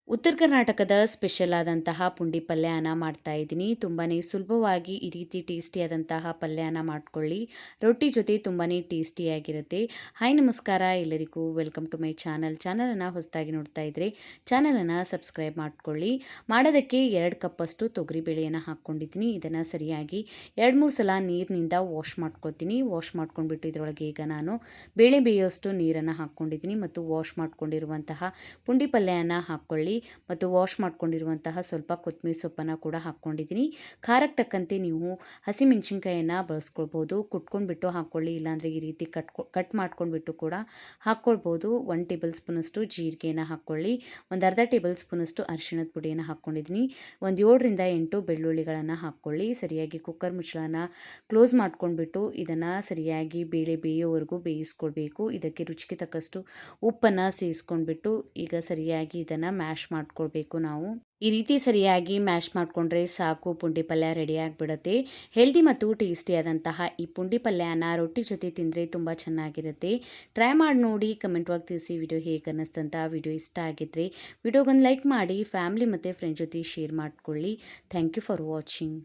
ಉತ್ತರ ಕರ್ನಾಟಕದ ಸ್ಪೆಷಲ್ ಆದಂತಹ ಪುಂಡಿ ಪಲ್ಯನ ಮಾಡ್ತಾ ಇದ್ದೀನಿ. ತುಂಬಾ ಸುಲಭವಾಗಿ ಈ ರೀತಿ ಟೇಸ್ಟಿಯಾದಂತಹ ಪಲ್ಯನ ಮಾಡ್ಕೊಳ್ಳಿ. ರೊಟ್ಟಿ ಜೊತೆ ತುಂಬಾ ಟೇಸ್ಟಿಯಾಗಿರುತ್ತೆ. ಹಾಯ್ ನಮಸ್ಕಾರ ಎಲ್ಲರಿಗೂ, ವೆಲ್ಕಮ್ ಟು ಮೈ ಚಾನಲನ್ನು ಹೊಸದಾಗಿ ನೋಡ್ತಾ ಇದ್ದರೆ ಚಾನಲನ್ನು ಸಬ್ಸ್ಕ್ರೈಬ್ ಮಾಡ್ಕೊಳ್ಳಿ. ಮಾಡೋದಕ್ಕೆ 2 ಕಪ್ಪಷ್ಟು ತೊಗರಿಬೇಳೆಯನ್ನು ಹಾಕ್ಕೊಂಡಿದ್ದೀನಿ. ಇದನ್ನು ಸರಿಯಾಗಿ 2-3 ಸಲ ನೀರಿನಿಂದ ವಾಶ್ ಮಾಡ್ಕೊತೀನಿ. ವಾಶ್ ಮಾಡ್ಕೊಂಡ್ಬಿಟ್ಟು ಇದರೊಳಗೆ ಈಗ ನಾನು ಬೇಳೆ ಬೇಯೋಷ್ಟು ನೀರನ್ನು ಹಾಕ್ಕೊಂಡಿದ್ದೀನಿ ಮತ್ತು ವಾಶ್ ಮಾಡ್ಕೊಂಡಿರುವಂತಹ ಪುಂಡಿ ಪಲ್ಯನ ಹಾಕ್ಕೊಳ್ಳಿ ಮತ್ತು ವಾಶ್ ಮಾಡ್ಕೊಂಡಿರುವಂತಹ ಸ್ವಲ್ಪ ಕೊತ್ತಂಬರಿ ಸೊಪ್ಪನ್ನು ಕೂಡ ಹಾಕ್ಕೊಂಡಿದ್ದೀನಿ. ಖಾರಕ್ಕೆ ತಕ್ಕಂತೆ ನೀವು ಹಸಿಮೆಣಸಿನ್ಕಾಯಿಯನ್ನು ಬಳಸ್ಕೊಳ್ಬೋದು. ಕುಟ್ಕೊಂಡ್ಬಿಟ್ಟು ಹಾಕ್ಕೊಳ್ಳಿ, ಇಲ್ಲಾಂದರೆ ಈ ರೀತಿ ಕಟ್ ಮಾಡ್ಕೊಂಡ್ಬಿಟ್ಟು ಕೂಡ ಹಾಕ್ಕೊಳ್ಬೋದು. 1 ಟೇಬಲ್ ಸ್ಪೂನಷ್ಟು ಜೀರಿಗೆಯನ್ನು ಹಾಕ್ಕೊಳ್ಳಿ. ಒಂದು ಅರ್ಧ ಟೇಬಲ್ ಸ್ಪೂನಷ್ಟು ಅರಿಶಿಣದ ಪುಡಿಯನ್ನು ಹಾಕ್ಕೊಂಡಿದ್ದೀನಿ. ಒಂದು 7ರಿಂದ 8 ಬೆಳ್ಳುಳ್ಳಿಗಳನ್ನು ಹಾಕ್ಕೊಳ್ಳಿ. ಸರಿಯಾಗಿ ಕುಕ್ಕರ್ ಮುಚ್ಚಳನ ಕ್ಲೋಸ್ ಮಾಡ್ಕೊಂಡ್ಬಿಟ್ಟು ಇದನ್ನು ಸರಿಯಾಗಿ ಬೇಳೆ ಬೇಯೋವರೆಗೂ ಬೇಯಿಸ್ಕೊಳ್ಬೇಕು. ಇದಕ್ಕೆ ರುಚಿಗೆ ತಕ್ಕಷ್ಟು ಉಪ್ಪನ್ನು ಸೇರಿಸ್ಕೊಂಡ್ಬಿಟ್ಟು ಈಗ ಸರಿಯಾಗಿ ಇದನ್ನು ಮ್ಯಾಶ್ ಮಾಡ್ಕೊಳ್ಬೇಕು. ನಾವು ಈ ರೀತಿ ಸರಿಯಾಗಿ ಮ್ಯಾಶ್ ಮಾಡಿಕೊಂಡ್ರೆ ಸಾಕು, ಪುಂಡಿ ಪಲ್ಯ ರೆಡಿ ಆಗಿಬಿಡುತ್ತೆ. ಹೆಲ್ದಿ ಮತ್ತು ಟೇಸ್ಟಿಯಾದಂತಹ ಈ ಪುಂಡಿ ಪಲ್ಯನ ರೊಟ್ಟಿ ಜೊತೆ ತಿಂದರೆ ತುಂಬ ಚೆನ್ನಾಗಿರುತ್ತೆ. ಟ್ರೈ ಮಾಡಿ ನೋಡಿ, ಕಮೆಂಟ್ ಒಳಗೆ ತಿಳಿಸಿ ವಿಡಿಯೋ ಹೇಗೆ ಅನ್ನಿಸ್ತಂತ. ವಿಡಿಯೋ ಇಷ್ಟ ಆಗಿದ್ದರೆ ವಿಡಿಯೋಗೊಂದು ಲೈಕ್ ಮಾಡಿ, ಫ್ಯಾಮಿಲಿ ಮತ್ತು ಫ್ರೆಂಡ್ ಜೊತೆ ಶೇರ್ ಮಾಡ್ಕೊಳ್ಳಿ. Thank you for watching.